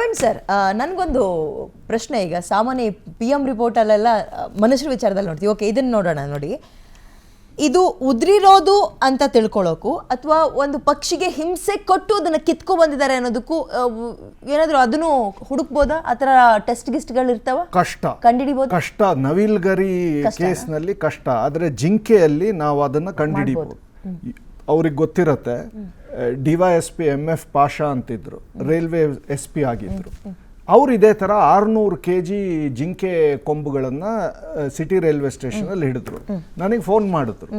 Praveen sir, ನನಗೊಂದು ಪ್ರಶ್ನೆ. ಈಗ ಸಾಮಾನ್ಯ PM ರಿಪೋರ್ಟಲ್ಲೆಲ್ಲ ಮನುಷ್ಯರ ವಿಚಾರದಲ್ಲಿ ನೋಡ್ತೀವಿ. ಓಕೆ, ಇದನ್ನು ನೋಡೋಣ. ನೋಡಿ, ಇದು ಉದ್ರಿರೋದು ಅಂತ ತಿಳ್ಕೊಳ್ಳೋಕ್ಕೂ ಅಥವಾ ಒಂದು ಪಕ್ಷಿಗೆ ಹಿಂಸೆ ಕೊಟ್ಟು ಅದನ್ನು ಕಿತ್ಕೊ ಬಂದಿದ್ದಾರೆ ಅನ್ನೋದಕ್ಕೂ ಏನಾದರೂ ಅದನ್ನು ಹುಡುಕ್ಬೋದಾ? ಆ ಥರ ಟೆಸ್ಟ್ ಗಿಸ್ಟ್ಗಳು ಇರ್ತಾವ? ಕಷ್ಟ, ಕಂಡುಹಿಡಿಬೋದು. ಕಷ್ಟ. ನವಿಲ್ಗರಿ ಕೇಸ್ನಲ್ಲಿ ಕಷ್ಟ, ಆದರೆ ಜಿಂಕೆಯಲ್ಲಿ ನಾವು ಅದನ್ನು ಕಂಡುಹಿಡಿಬೋದು. ಅವ್ರಿಗೆ ಗೊತ್ತಿರತ್ತೆ. DYSP MF ಪಾಷಾ ಅಂತಿದ್ರು, ರೈಲ್ವೆ SP ಆಗಿದ್ರು. ಅವ್ರು ಇದೇ ಥರ 600 kg ಜಿಂಕೆ ಕೊಂಬುಗಳನ್ನು ಸಿಟಿ ರೈಲ್ವೆ ಸ್ಟೇಷನಲ್ಲಿ ಹಿಡಿದ್ರು. ನನಗೆ ಫೋನ್ ಮಾಡಿದ್ರು.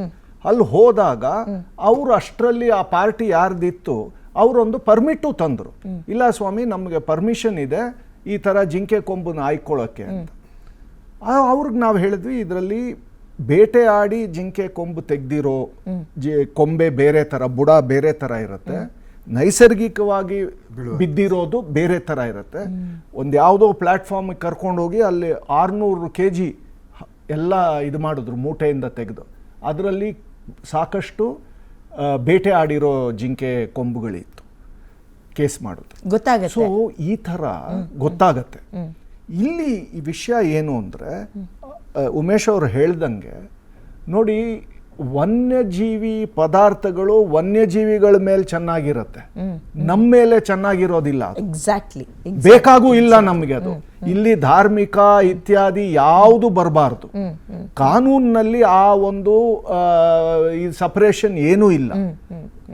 ಅಲ್ಲಿ ಹೋದಾಗ ಅವರು ಅಷ್ಟರಲ್ಲಿ ಆ ಪಾರ್ಟಿ ಯಾರ್ದಿತ್ತು ಅವರೊಂದು ಪರ್ಮಿಟು ತಂದರು. ಇಲ್ಲ ಸ್ವಾಮಿ, ನಮಗೆ ಪರ್ಮಿಷನ್ ಇದೆ ಈ ಥರ ಜಿಂಕೆ ಕೊಂಬನ್ನ ಆಯ್ಕೊಳ್ಳೋಕ್ಕೆ ಅಂತ. ಅವ್ರಿಗೆ ನಾವು ಹೇಳಿದ್ವಿ, ಇದರಲ್ಲಿ ಬೇಟೆ ಆಡಿ ಜಿಂಕೆ ಕೊಂಬು ತೆಗ್ದಿರೋ ಕೊಂಬೆ ಬೇರೆ ಥರ, ಬುಡ ಬೇರೆ ಥರ ಇರುತ್ತೆ, ನೈಸರ್ಗಿಕವಾಗಿ ಬಿದ್ದಿರೋದು ಬೇರೆ ಥರ ಇರುತ್ತೆ. ಒಂದು ಯಾವುದೋ ಪ್ಲ್ಯಾಟ್ಫಾರ್ಮಿಗೆ ಕರ್ಕೊಂಡೋಗಿ ಅಲ್ಲಿ 600 kg ಎಲ್ಲ ಇದು ಮಾಡಿದ್ರು, ಮೂಟೆಯಿಂದ ತೆಗೆದು. ಅದರಲ್ಲಿ ಸಾಕಷ್ಟು ಬೇಟೆ ಆಡಿರೋ ಜಿಂಕೆ ಕೊಂಬುಗಳಿತ್ತು. ಕೇಸ್ ಮಾಡೋದು ಗೊತ್ತಾಗುತ್ತೆ. ಸೊ ಈ ಥರ ಗೊತ್ತಾಗತ್ತೆ. ಇಲ್ಲಿ ಈ ವಿಷಯ ಏನು ಅಂದರೆ, ಉಮೇಶ್ ಅವರು ಹೇಳ್ದಂಗೆ ನೋಡಿ, ವನ್ಯಜೀವಿ ಪದಾರ್ಥಗಳು ವನ್ಯಜೀವಿಗಳ ಮೇಲೆ ಚೆನ್ನಾಗಿರುತ್ತೆ, ನಮ್ಮ ಮೇಲೆ ಚೆನ್ನಾಗಿರೋದಿಲ್ಲ. ಎಕ್ಸಾಕ್ಟ್ಲಿ, ಬೇಕಾಗೂ ಇಲ್ಲ ನಮಗೆ ಅದು. ಇಲ್ಲಿ ಧಾರ್ಮಿಕ ಇತ್ಯಾದಿ ಯಾವುದು ಬರಬಾರ್ದು. ಕಾನೂನಿನಲ್ಲಿ ಆ ಒಂದು ಈ ಸಪರೇಷನ್ ಏನೂ ಇಲ್ಲ.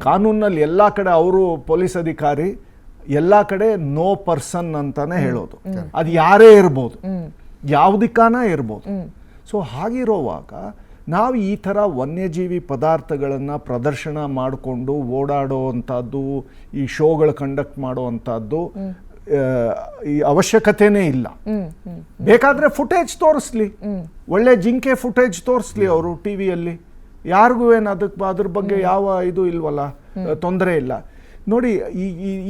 ಕಾನೂನಲ್ಲಿ ಎಲ್ಲ ಕಡೆ ಅವರು ಪೊಲೀಸ್ ಅಧಿಕಾರಿ ಎಲ್ಲ ಕಡೆ ನೋ ಪರ್ಸನ್ ಅಂತಾನೆ ಹೇಳೋದು. ಅದು ಯಾರೇ ಇರ್ಬೋದು, ಯಾವುದಕ್ಕಾನ ಇರ್ಬೋದು. ಸೊ ಹಾಗಿರೋವಾಗ ನಾವು ಈ ಥರ ವನ್ಯಜೀವಿ ಪದಾರ್ಥಗಳನ್ನು ಪ್ರದರ್ಶನ ಮಾಡಿಕೊಂಡು ಓಡಾಡೋ ಅಂಥದ್ದು, ಈ ಶೋಗಳು ಕಂಡಕ್ಟ್ ಮಾಡೋ ಅಂಥದ್ದು ಈ ಅವಶ್ಯಕತೆನೇ ಇಲ್ಲ. ಬೇಕಾದರೆ ಫುಟೇಜ್ ತೋರಿಸ್ಲಿ, ಒಳ್ಳೆ ಜಿಂಕೆ ಫುಟೇಜ್ ತೋರಿಸ್ಲಿ ಅವರು ಟಿವಿಯಲ್ಲಿ. ಯಾರಿಗೂ ಏನು ಅದ್ರ ಬಗ್ಗೆ ಯಾವ ಇದು ಇಲ್ವಲ್ಲ, ತೊಂದರೆ ಇಲ್ಲ. ನೋಡಿ,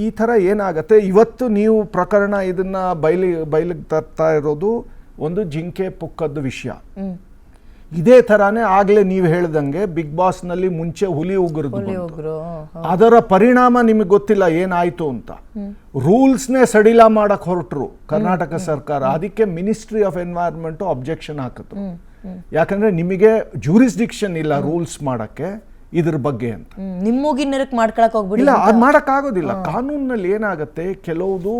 ಈ ಥರ ಏನಾಗತ್ತೆ, ಇವತ್ತು ನೀವು ಪ್ರಕರಣ ಇದನ್ನ ಬಯಲಿಗೆ ತರ್ತಾ ಇರೋದು ಒಂದು ಜಿಂಕೆ ಪುಕ್ಕದ ವಿಷಯ. ಇದೇ ಥರಾನೇ ಆಗಲೇ ನೀವು ಹೇಳ್ದಂಗೆ ಬಿಗ್ ಬಾಸ್ನಲ್ಲಿ ಮುಂಚೆ ಹುಲಿ ಉಗುರ್ದು, ಅದರ ಪರಿಣಾಮ ನಿಮಗೆ ಗೊತ್ತಿಲ್ಲ ಏನಾಯ್ತು ಅಂತ. ರೂಲ್ಸ್ನೇ ಸಡಿಲ ಮಾಡಕ್ ಹೊರಟರು ಕರ್ನಾಟಕ ಸರ್ಕಾರ. ಅದಕ್ಕೆ ಮಿನಿಸ್ಟ್ರಿ ಆಫ್ ಎನ್ವೈರನ್ಮೆಂಟ್ ಅಬ್ಜೆಕ್ಷನ್ ಹಾಕಿದ್ರು. ಯಾಕಂದ್ರೆ ನಿಮಗೆ ಜೂರಿಸ್ಡಿಕ್ಷನ್ ಇಲ್ಲ ರೂಲ್ಸ್ ಮಾಡಕ್ಕೆ ಇದ್ರ ಬಗ್ಗೆ ಅಂತ. ಇಲ್ಲ, ಅದು ಮಾಡಕ್ ಆಗೋದಿಲ್ಲ. ಕಾನೂನಲ್ಲಿ ಏನಾಗತ್ತೆ, ಕೆಲವುದು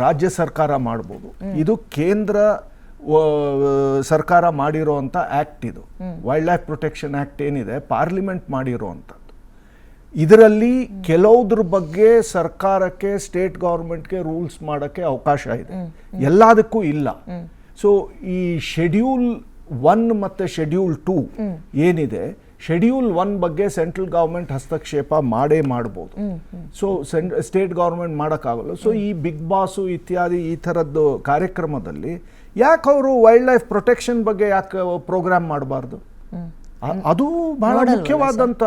ರಾಜ್ಯ ಸರ್ಕಾರ ಮಾಡ್ಬೋದು. ಇದು ಕೇಂದ್ರ ಸರ್ಕಾರ ಮಾಡಿರೋ ಅಂತ ಆಕ್ಟ್. ಇದು ವೈಲ್ಡ್ ಲೈಫ್ ಪ್ರೊಟೆಕ್ಷನ್ ಆಕ್ಟ್ ಏನಿದೆ, ಪಾರ್ಲಿಮೆಂಟ್ ಮಾಡಿರೋ ಅಂಥದ್ದು. ಇದರಲ್ಲಿ ಕೆಲವುದ್ರ ಬಗ್ಗೆ ಸರ್ಕಾರಕ್ಕೆ, ಸ್ಟೇಟ್ ಗೌರ್ಮೆಂಟ್ಗೆ ರೂಲ್ಸ್ ಮಾಡೋಕ್ಕೆ ಅವಕಾಶ ಇದೆ, ಎಲ್ಲದಕ್ಕೂ ಇಲ್ಲ. ಸೊ ಈ ಶೆಡ್ಯೂಲ್ 1 ಮತ್ತು ಶೆಡ್ಯೂಲ್ 2 ಏನಿದೆ, ಶೆಡ್ಯೂಲ್ 1 ಬಗ್ಗೆ ಸೆಂಟ್ರಲ್ ಗೌರ್ಮೆಂಟ್ ಹಸ್ತಕ್ಷೇಪ ಮಾಡ್ಬೋದು. ಸೊ ಸ್ಟೇಟ್ ಗೌರ್ಮೆಂಟ್ ಮಾಡೋಕ್ಕಾಗಲ್ಲ. ಸೊ ಈ ಬಿಗ್ ಬಾಸು ಇತ್ಯಾದಿ ಈ ಥರದ್ದು ಕಾರ್ಯಕ್ರಮದಲ್ಲಿ ಯಾಕೆ ಅವರು ವೈಲ್ಡ್ ಲೈಫ್ ಪ್ರೊಟೆಕ್ಷನ್ ಬಗ್ಗೆ ಯಾಕೆ ಪ್ರೋಗ್ರಾಮ್ ಮಾಡಬಾರ್ದು? ಅದು ಬಹಳ ಮುಖ್ಯವಾದಂತ.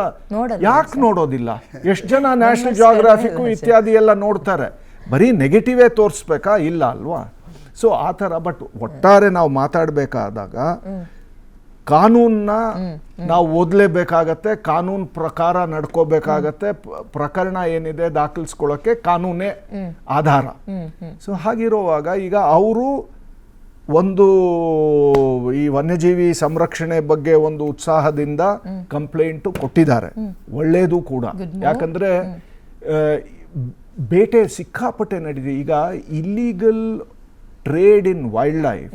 ಯಾಕೆ ನೋಡೋದಿಲ್ಲ? ಎಷ್ಟು ಜನ ನ್ಯಾಷನಲ್ ಜಿಯೋಗ್ರಾಫಿಕ್ಕು ಇತ್ಯಾದಿ ಎಲ್ಲ ನೋಡ್ತಾರೆ. ಬರೀ ನೆಗೆಟಿವೇ ತೋರಿಸ್ಬೇಕಾ? ಇಲ್ಲ ಅಲ್ವಾ? ಸೊ ಆ ಥರ. ಬಟ್ ಒಟ್ಟಾರೆ ನಾವು ಮಾತಾಡಬೇಕಾದಾಗ ಕಾನೂನ್ನ ನಾವು ಓದಲೇಬೇಕಾಗತ್ತೆ, ಕಾನೂನು ಪ್ರಕಾರ ನಡ್ಕೋಬೇಕಾಗತ್ತೆ. ಪ್ರಕರಣ ಏನಿದೆ ದಾಖಲಿಸ್ಕೊಳ್ಳೋಕ್ಕೆ ಕಾನೂನೇ ಆಧಾರ. ಸೊ ಹಾಗಿರುವಾಗ ಈಗ ಅವರು ಒಂದು ಈ ವನ್ಯಜೀವಿ ಸಂರಕ್ಷಣೆ ಬಗ್ಗೆ ಒಂದು ಉತ್ಸಾಹದಿಂದ ಕಂಪ್ಲೇಂಟು ಕೊಟ್ಟಿದ್ದಾರೆ, ಒಳ್ಳೆಯದು ಕೂಡ. ಯಾಕಂದ್ರೆ ಬೇಟೆ ಸಿಕ್ಕಾಪಟ್ಟೆ ನಡೀತಿದೆ ಈಗ. Illegal trade in wildlife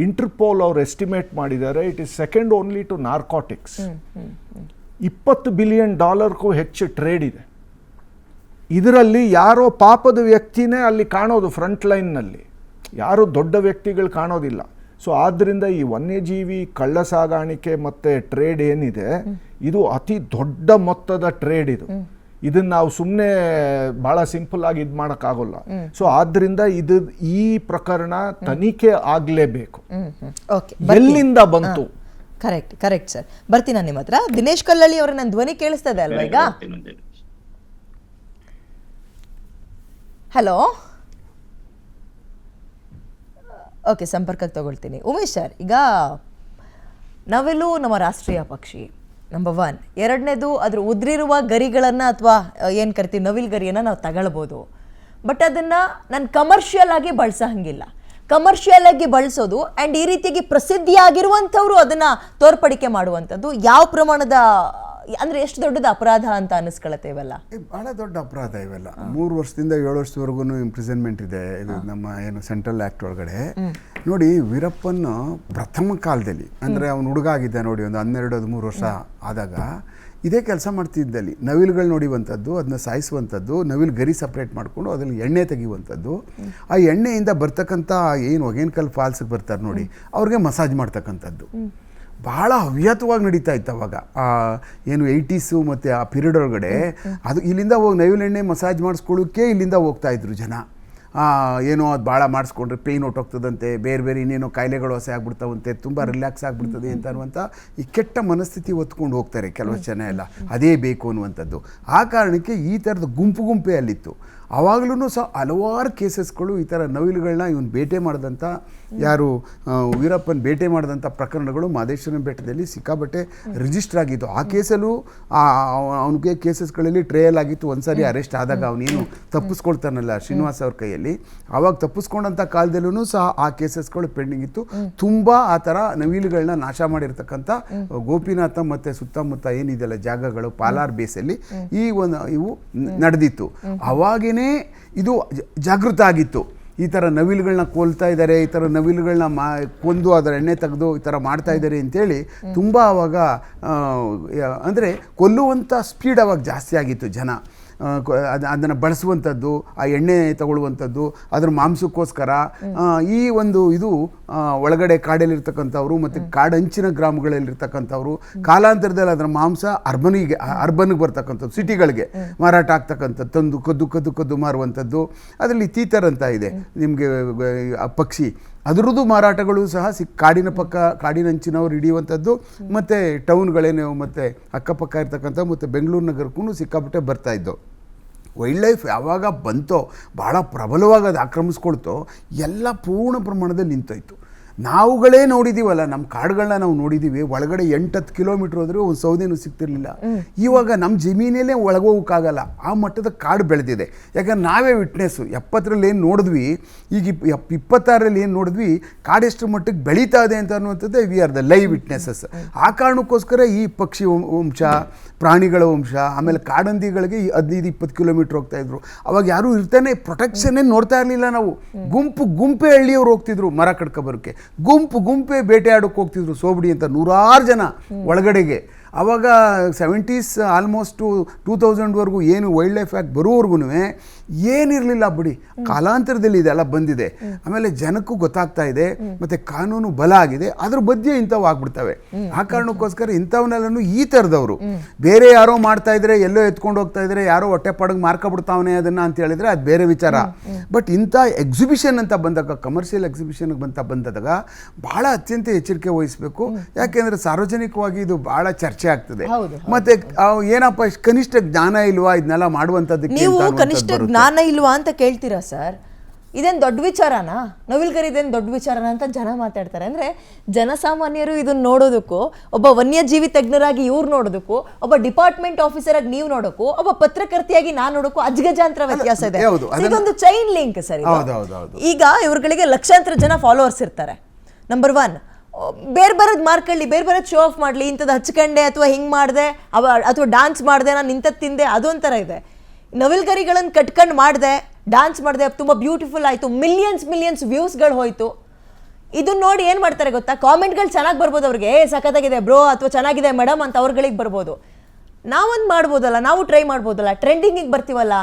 Interpol ಅವರು ಎಸ್ಟಿಮೇಟ್ ಮಾಡಿದ್ದಾರೆ, it is second only to narcotics. $20 billion ಹೆಚ್ಚು ಟ್ರೇಡ್ ಇದೆ. ಇದರಲ್ಲಿ ಯಾರೋ ಪಾಪದ ವ್ಯಕ್ತಿನೇ ಅಲ್ಲಿ ಕಾಣೋದು, ಫ್ರಂಟ್ ಲೈನ್ನಲ್ಲಿ ಯಾರು ದೊಡ್ಡ ವ್ಯಕ್ತಿಗಳು ಕಾಣೋದಿಲ್ಲ. ಸೊ ಆದ್ದರಿಂದ ಈ ವನ್ಯಜೀವಿ ಕಳ್ಳ ಸಾಗಾಣಿಕೆ ಮತ್ತು ಟ್ರೇಡ್ ಏನಿದೆ, ಇದು ಅತಿ ದೊಡ್ಡ ಮೊತ್ತದ ಟ್ರೇಡ್. ಇದನ್ನ ನಾವು ಸುಮ್ಮನೆ ಭಾಳ ಸಿಂಪಲ್ ಆಗಿ ಇದು ಮಾಡೋಕ್ಕಾಗೋಲ್ಲ. ಸೊ ಆದ್ದರಿಂದ ಈ ಪ್ರಕರಣ ತನಿಖೆ ಆಗಲೇಬೇಕು. ಎಲ್ಲಿಂದ ಬಂತು? Correct sir. ಬರ್ತೀನಿ ನಾನು ನಿಮ್ಮ ಹತ್ರ. ದಿನೇಶ್ ಕಲ್ಲಳ್ಳಿ ಅವರ ನನ್ನ ಧ್ವನಿ ಕೇಳಿಸ್ತಾ ಇದೆ ಅಲ್ವಾ ಈಗ? ಹಲೋ, ಓಕೆ, ಸಂಪರ್ಕಕ್ಕೆ ತಗೊಳ್ತೀನಿ. ಉಮೇಶ್ ಸರ್, ಈಗ ನವಿಲು ನಮ್ಮ ರಾಷ್ಟ್ರೀಯ ಪಕ್ಷಿ ನಂಬರ್ 1. ಎರಡನೇದು, ಅದ್ರ ಉದ್ರಿರುವ ಗರಿಗಳನ್ನು ಅಥವಾ ಏನು ಕರಿತೀವಿ ನವಿಲು ಗರಿಯನ್ನು ನಾವು ತಗೊಳ್ಬೋದು. ಬಟ್ ಅದನ್ನ ನಾನು ಕಮರ್ಷಿಯಲ್ ಆಗಿ ಬಳಸಂಗಿಲ್ಲ. ಕಮರ್ಷಿಯಲ್ ಆಗಿ ಬಳಸೋದು ಆ್ಯಂಡ್ ಈ ರೀತಿಯಾಗಿ ಪ್ರಸಿದ್ಧಿಯಾಗಿರುವಂಥವ್ರು ಅದನ್ನ ತೋರ್ಪಡಿಕೆ ಮಾಡುವಂಥದ್ದು ಯಾವ ಪ್ರಮಾಣದ, ಅಂದ್ರೆ ಎಷ್ಟು ದೊಡ್ಡದ ಅಪರಾಧ ಅಂತ ಅನಿಸ್ಕೊಳತ್ತೆ ಇವೆಲ್ಲ? ಬಹಳ ದೊಡ್ಡ ಅಪರಾಧ ಇವೆಲ್ಲ. 3 ವರ್ಷದಿಂದ 7 ವರ್ಷದವರೆಗೂ ಇಂಪ್ರಿಸನ್ಮೆಂಟ್ ಇದೆ ಇದು ನಮ್ಮ ಏನು ಸೆಂಟ್ರಲ್ ಆಕ್ಟ್ ಒಳಗಡೆ. ನೋಡಿ, ವೀರಪ್ಪನ್ ಪ್ರಥಮ ಕಾಲದಲ್ಲಿ ಅಂದರೆ ಅವನು ಹುಡುಗ ಆಗಿದ್ದ ನೋಡಿ, ಒಂದು 12-13 ವರ್ಷ ಆದಾಗ ಇದೇ ಕೆಲಸ ಮಾಡ್ತಿದ್ದಲ್ಲಿ ನವಿಲುಗಳು ನೋಡಿವಂಥದ್ದು, ಅದನ್ನ ಸಾಯಿಸುವಂಥದ್ದು, ನವಿಲು ಗರಿ ಸಪ್ರೇಟ್ ಮಾಡಿಕೊಂಡು ಅದರಲ್ಲಿ ಎಣ್ಣೆ ತೆಗೆಯುವಂಥದ್ದು, ಆ ಎಣ್ಣೆಯಿಂದ ಬರ್ತಕ್ಕಂಥ ಏನು ಒಗೇನ್ಕಲ್ ಫಾಲ್ಸ್ಗೆ ಬರ್ತಾರೆ ನೋಡಿ, ಅವ್ರಿಗೆ ಮಸಾಜ್ ಮಾಡ್ತಕ್ಕಂಥದ್ದು ಭಾಳ ಹವ್ಯಾತವಾಗಿ ನಡೀತಾ ಇತ್ತು ಅವಾಗ. ಏನು 80s ಮತ್ತು ಆ ಪೀರಿಯಡ್ ಒಳಗಡೆ ಅದು ಇಲ್ಲಿಂದ ಹೋಗಿ ನವಿಲೆಣ್ಣೆ ಮಸಾಜ್ ಮಾಡಿಸ್ಕೊಳ್ಳೋಕ್ಕೆ ಇಲ್ಲಿಂದ ಹೋಗ್ತಾಯಿದ್ರು ಜನ. ಏನೋ ಅದು ಭಾಳ ಮಾಡಿಸ್ಕೊಂಡ್ರೆ ಪೇಯ್ನ್ ಹೊಟ್ಟೋಗ್ತದಂತೆ, ಬೇರೆ ಬೇರೆ ಇನ್ನೇನೋ ಕಾಯಿಲೆಗಳು ಹೊಸ ಆಗ್ಬಿಡ್ತಾವಂತೆ, ತುಂಬ ರಿಲ್ಯಾಕ್ಸ್ ಆಗಿಬಿಡ್ತದೆ ಅಂತ ಅನ್ನುವಂಥ ಈ ಕೆಟ್ಟ ಮನಸ್ಥಿತಿ ಹೊತ್ಕೊಂಡು ಹೋಗ್ತಾರೆ ಕೆಲವಷ್ಟು ಜನ ಎಲ್ಲ, ಅದೇ ಬೇಕು ಅನ್ನುವಂಥದ್ದು. ಆ ಕಾರಣಕ್ಕೆ ಈ ಥರದ ಗುಂಪೇ ಅಲ್ಲಿತ್ತು. ಆವಾಗಲೂ ಸಹ ಹಲವಾರು ಕೇಸಸ್ಗಳು ಈ ಥರ ನವಿಲುಗಳನ್ನ ಇವನು ಬೇಟೆ ಮಾಡಿದಂಥ, ಯಾರು ವೀರಪ್ಪನ ಬೇಟೆ ಮಾಡಿದಂಥ ಪ್ರಕರಣಗಳು ಮಹದೇಶ್ವರನ ಬೆಟ್ಟದಲ್ಲಿ ಸಿಕ್ಕಾಬಟ್ಟೆ ರಿಜಿಸ್ಟರ್ ಆಗಿತ್ತು. ಆ ಕೇಸಲ್ಲೂ ಅವನಿಗೆ ಕೇಸಸ್ಗಳಲ್ಲಿ ಟ್ರಯಲ್ ಆಗಿತ್ತು. ಒಂದು ಸಾರಿ ಅರೆಸ್ಟ್ ಆದಾಗ ಅವನೇನು ತಪ್ಪಿಸ್ಕೊಳ್ತಾನಲ್ಲ ಶ್ರೀನಿವಾಸ್ ಅವ್ರ ಕೈಯಲ್ಲಿ, ಆವಾಗ ತಪ್ಪಿಸ್ಕೊಂಡಂಥ ಕಾಲದಲ್ಲೂ ಸಹ ಆ ಕೇಸಸ್ಗಳು ಪೆಂಡಿಂಗ್ ಇತ್ತು. ತುಂಬ ಆ ಥರ ನವಿಲುಗಳನ್ನ ನಾಶ ಮಾಡಿರ್ತಕ್ಕಂಥ ಗೋಪಿನಾಥ ಮತ್ತು ಸುತ್ತಮುತ್ತ ಏನಿದೆಯಲ್ಲ ಜಾಗಗಳು ಪಾಲಾರ್ ಬೇಸಲ್ಲಿ ಇವು ನಡೆದಿತ್ತು. ಅವಾಗೇನೆ ಇದು ಜಾಗೃತ ಆಗಿತ್ತು. ಈ ಥರ ನವಿಲುಗಳನ್ನ ಕೊಲ್ತಾ ಇದ್ದಾರೆ, ಈ ಥರ ನವಿಲುಗಳನ್ನ ಕೊಂದು ಅದರ ಎಣ್ಣೆ ತೆಗೆದು ಈ ಥರ ಮಾಡ್ತಾ ಇದ್ದಾರೆ ಅಂತೇಳಿ ತುಂಬ ಆವಾಗ ಅಂದರೆ ಕೊಲ್ಲುವಂಥ ಸ್ಪೀಡ್ ಅವಾಗ ಜಾಸ್ತಿ ಆಗಿತ್ತು. ಜನ ಅದನ್ನು ಬಳಸುವಂಥದ್ದು, ಆ ಎಣ್ಣೆ ತಗೊಳ್ಳುವಂಥದ್ದು, ಅದರ ಮಾಂಸಕ್ಕೋಸ್ಕರ ಈ ಒಂದು ಇದು ಒಳಗಡೆ ಕಾಡಲ್ಲಿರ್ತಕ್ಕಂಥವ್ರು ಮತ್ತು ಕಾಡಂಚಿನ ಗ್ರಾಮಗಳಲ್ಲಿರ್ತಕ್ಕಂಥವ್ರು ಕಾಲಾಂತರದಲ್ಲಿ ಅದರ ಮಾಂಸ ಅರ್ಬನ್ಗೆ ಬರ್ತಕ್ಕಂಥದ್ದು, ಸಿಟಿಗಳಿಗೆ ಮಾರಾಟ ಆಗ್ತಕ್ಕಂಥದ್ದು, ತಂದು ಕದ್ದು ಮಾರುವಂಥದ್ದು. ಅದರಲ್ಲಿ ತೀತರ್ ಅಂತ ಇದೆ ನಿಮಗೆ ಪಕ್ಷಿ, ಅದರದ್ದು ಮಾರಾಟಗಳು ಸಹ ಕಾಡಿನಂಚಿನವ್ರು ಹಿಡಿಯುವಂಥದ್ದು, ಮತ್ತು ಟೌನ್ಗಳೇನು ಮತ್ತು ಅಕ್ಕಪಕ್ಕ ಇರ್ತಕ್ಕಂಥ ಮತ್ತು ಬೆಂಗಳೂರು ನಗರಕ್ಕೂ ಸಿಕ್ಕಾಪಟ್ಟೆ ಬರ್ತಾಯಿದ್ದು. ವೈಲ್ಡ್ ಲೈಫ್ ಯಾವಾಗ ಬಂತೋ, ಭಾಳ ಪ್ರಬಲವಾಗಿ ಅದು ಆಕ್ರಮಿಸ್ಕೊಳ್ತೋ, ಎಲ್ಲ ಪೂರ್ಣ ಪ್ರಮಾಣದಲ್ಲಿ ನಿಂತೋಯ್ತು. ನಾವುಗಳೇ ನೋಡಿದ್ದೀವಲ್ಲ, ನಮ್ಮ ಕಾಡುಗಳನ್ನ ನಾವು ನೋಡಿದ್ದೀವಿ, ಒಳಗಡೆ 8-10 ಕಿಲೋಮೀಟ್ರ್ ಹೋದ್ರೆ ಒಂದು ಸೌದೆನೂ ಸಿಗ್ತಿರ್ಲಿಲ್ಲ. ಇವಾಗ ನಮ್ಮ ಜಮೀನಲ್ಲೇ ಒಳಗೋಗೋಕ್ಕಾಗಲ್ಲ, ಆ ಮಟ್ಟದ ಕಾಡು ಬೆಳೆದಿದೆ. ಯಾಕಂದ್ರೆ ನಾವೇ ವಿಟ್ನೆಸ್ಸು. 70ರಲ್ಲಿ ಏನು ನೋಡಿದ್ವಿ, ಈಗ 26ರಲ್ಲಿ ಏನು ನೋಡಿದ್ವಿ, ಕಾಡೆಷ್ಟು ಮಟ್ಟಕ್ಕೆ ಬೆಳೀತಾ ಇದೆ ಅಂತ ಅನ್ನುವಂಥದ್ದು we are the live witnesses. ಆ ಕಾರಣಕ್ಕೋಸ್ಕರ ಈ ಪಕ್ಷಿ ವಂಶ, ಪ್ರಾಣಿಗಳ ವಂಶ, ಆಮೇಲೆ ಕಾಡಂದಿಗಳಿಗೆ 15-20 ಕಿಲೋಮೀಟ್ರ್ ಹೋಗ್ತಾಯಿದ್ರು. ಅವಾಗ ಯಾರೂ ಇರ್ತಾನೆ ಪ್ರೊಟೆಕ್ಷನ್ನೇ ನೋಡ್ತಾ ಇರಲಿಲ್ಲ. ನಾವು ಗುಂಪೇ ಹಳ್ಳಿಯವ್ರು ಹೋಗ್ತಿದ್ರು ಮರ ಕಡ್ಕೊಬರೋಕ್ಕೆ, ಗುಂಪೇ ಬೇಟೆ ಆಡೋಕ್ಕೆ ಹೋಗ್ತಿದ್ರು. ಸೋಬಡಿ ಅಂತ 100 ಜನ ಒಳಗಡೆಗೆ. ಆವಾಗ 70s ಆಲ್ಮೋಸ್ಟು 2000ವರೆಗೂ ಏನು ವೈಲ್ಡ್ ಲೈಫ್ ಆ್ಯಕ್ಟ್ ಬರೋವರೆಗೂ ಏನಿರಲಿಲ್ಲ ಬಿಡಿ. ಕಾಲಾಂತರದಲ್ಲಿ ಇದೆಲ್ಲ ಬಂದಿದೆ. ಆಮೇಲೆ ಜನಕ್ಕೂ ಗೊತ್ತಾಗ್ತಾ ಇದೆ, ಮತ್ತು ಕಾನೂನು ಬಲ ಆಗಿದೆ, ಅದ್ರ ಮಧ್ಯೆ ಇಂಥವು ಆಗ್ಬಿಡ್ತವೆ. ಆ ಕಾರಣಕ್ಕೋಸ್ಕರ ಇಂಥವನ್ನೆಲ್ಲೂ ಈ ಥರದವರು ಬೇರೆ ಯಾರೋ ಮಾಡ್ತಾ ಇದ್ರೆ, ಎಲ್ಲೋ ಎತ್ಕೊಂಡು ಹೋಗ್ತಾ ಇದ್ರೆ, ಯಾರೋ ಹೊಟ್ಟೆ ಪಡಗೆ ಮಾರ್ಕೊಬಿಡ್ತಾವನೆ ಅದನ್ನು ಅಂತ ಹೇಳಿದ್ರೆ ಅದು ಬೇರೆ ವಿಚಾರ. ಬಟ್ ಇಂಥ ಎಕ್ಸಿಬಿಷನ್ ಅಂತ ಬಂದಾಗ, ಕಮರ್ಷಿಯಲ್ ಎಕ್ಸಿಬಿಷನ್ಗೆ ಬಂದಾಗ ಭಾಳ ಅತ್ಯಂತ ಎಚ್ಚರಿಕೆ ವಹಿಸಬೇಕು. ಯಾಕೆಂದರೆ ಸಾರ್ವಜನಿಕವಾಗಿ ಇದು ಭಾಳ ಚರ್ಚೆ ಆಗ್ತದೆ. ಮತ್ತೆ ಏನಪ್ಪ ಕನಿಷ್ಠ ಜ್ಞಾನ ಇಲ್ವಾ ಇದನ್ನೆಲ್ಲ ಮಾಡುವಂಥದ್ದಕ್ಕೆ? ನೀವು ಕನಿಷ್ಠ ಜ್ಞಾನ ಇಲ್ವಾ ಅಂತ ಕೇಳ್ತೀರಾ ಸರ್? ಇದೇನು ದೊಡ್ಡ ವಿಚಾರನಾ? ನವಿಲುಗರಿ ಇದೇನು ದೊಡ್ಡ ವಿಚಾರನ ಅಂತ ಜನ ಮಾತಾಡ್ತಾರೆ. ಅಂದರೆ ಜನಸಾಮಾನ್ಯರು ಇದನ್ನು ನೋಡೋದಕ್ಕೂ, ಒಬ್ಬ ವನ್ಯಜೀವಿ ತಜ್ಞರಾಗಿ ಇವ್ರು ನೋಡೋದಕ್ಕೂ, ಒಬ್ಬ ಡಿಪಾರ್ಟ್ಮೆಂಟ್ ಆಫೀಸರ್ ಆಗಿ ನೀವು ನೋಡೋಕ್ಕೂ, ಒಬ್ಬ ಪತ್ರಕರ್ತಿಯಾಗಿ ನಾನು ನೋಡೋಕ್ಕೂ ಅಜ್ಗಜಾಂತರ ವ್ಯತ್ಯಾಸ ಇದೆ. ಇದೊಂದು ಚೈನ್ ಲಿಂಕ್ ಸರ್. ಈಗ ಇವ್ರುಗಳಿಗೆ ಲಕ್ಷಾಂತರ ಜನ ಫಾಲೋವರ್ಸ್ ಇರ್ತಾರೆ. ನಂಬರ್ 1, ಬೇರೆ ಬರೋದು ಮಾರ್ಕೊಳ್ಳಿ, ಬೇರೆ ಬರೋದು ಶೋ ಆಫ್ ಮಾಡಲಿ, ಇಂಥದ್ದು ಹಚ್ಕೊಂಡೆ ಅಥವಾ ಹಿಂಗೆ ಮಾಡಿದೆ ಅಥವಾ ಡಾನ್ಸ್ ಮಾಡಿದೆ, ನಾನು ಇಂಥದ್ದು ತಿಂದೆ, ಅದೊಂಥರ ಇದೆ. ನವಿಲುಗರಿಗಳನ್ನು ಕಟ್ಕೊಂಡು ಮಾಡಿದೆ, ಡ್ಯಾನ್ಸ್ ಮಾಡಿದೆ, ತುಂಬ ಬ್ಯೂಟಿಫುಲ್ ಆಯಿತು, ಮಿಲಿಯನ್ಸ್ ವ್ಯೂಸ್ಗಳು ಹೋಯಿತು. ಇದನ್ನ ನೋಡಿ ಏನು ಮಾಡ್ತಾರೆ ಗೊತ್ತಾ? ಕಾಮೆಂಟ್ಗಳು ಚೆನ್ನಾಗಿ ಬರ್ಬೋದು ಅವ್ರಿಗೆ, ಸಖತ್ತಾಗಿದೆ ಬ್ರೋ ಅಥವಾ ಚೆನ್ನಾಗಿದೆ ಮೇಡಮ್ ಅಂತ ಅವ್ರುಗಳಿಗೆ ಬರ್ಬೋದು. ನಾವೊಂದು ಮಾಡ್ಬೋದಲ್ಲ, ನಾವು ಟ್ರೈ ಮಾಡ್ಬೋದಲ್ಲ. ಟ್ರೆಂಡಿಂಗಿಗೆ ಬರ್ತೀವಲ್ಲ,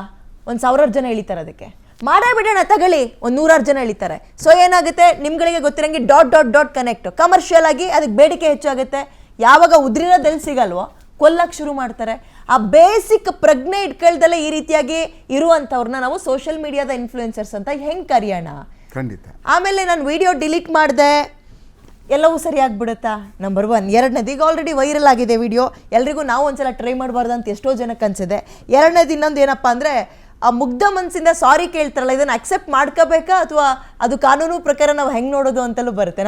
1000 ಜನ ಇಳಿತಾರೆ, ಅದಕ್ಕೆ ಮಾಡೇ ಬಿಡೋಣ ತಗೊಳ್ಳಿ, 100 ಜನ ಇಳಿತಾರೆ. ಸೊ ಏನಾಗುತ್ತೆ, ನಿಮ್ಗಳಿಗೆ ಗೊತ್ತಿರಂಗೆ ಡಾಟ್ ಕನೆಕ್ಟ್, ಕಮರ್ಷಿಯಲ್ ಆಗಿ ಅದಕ್ಕೆ ಬೇಡಿಕೆ ಹೆಚ್ಚಾಗುತ್ತೆ. ಯಾವಾಗ ಉದ್ರಿರೋದೆಲ್ಲಿ ಸಿಗಲ್ವೋ ಕೊಲ್ಲಕ್ಕೆ ಶುರು ಮಾಡ್ತಾರೆ. ಆ ಬೇಸಿಕ್ ಪ್ರಜ್ಞೆ ಇಟ್ಕೊಳ್ದಲ್ಲೇ ಈ ರೀತಿಯಾಗಿ ಇರುವಂಥವ್ರನ್ನ ನಾವು ಸೋಷಿಯಲ್ ಮೀಡಿಯಾದ ಇನ್ಫ್ಲೂಯೆನ್ಸರ್ಸ್ ಅಂತ ಹೆಂಗೆ ಕರೆಯೋಣ? ಖಂಡಿತ. ಆಮೇಲೆ ನಾನು ವಿಡಿಯೋ ಡಿಲೀಟ್ ಮಾಡಿದೆ, ಎಲ್ಲವೂ ಸರಿಯಾಗ್ಬಿಡುತ್ತಾ? ನಂಬರ್ 1. ಎರಡನೇದು, ಈಗ ಆಲ್ರೆಡಿ ವೈರಲ್ ಆಗಿದೆ ವಿಡಿಯೋ, ಎಲ್ರಿಗೂ ನಾವು ಒಂದ್ಸಲ ಟ್ರೈ ಮಾಡಬಾರ್ದು ಅಂತ ಎಷ್ಟೋ ಜನಕ್ಕೆ ಅನ್ಸಿದೆ. ಎರಡನೇದು ಇನ್ನೊಂದು ಏನಪ್ಪ ಅಂದರೆ, ಆ ಮುಗ್ಧ ಮನಸ್ಸಿಂದ ಸಾರಿ ಕೇಳ್ತಾರಲ್ಲ, ಇದನ್ನು ಅಕ್ಸೆಪ್ಟ್ ಮಾಡ್ಕೋಬೇಕಾ ಅಥವಾ ಅದು ಕಾನೂನು ಪ್ರಕಾರ ನಾವು ಹೆಂಗೆ ನೋಡೋದು ಅಂತಲೂ ಬರುತ್ತೆ.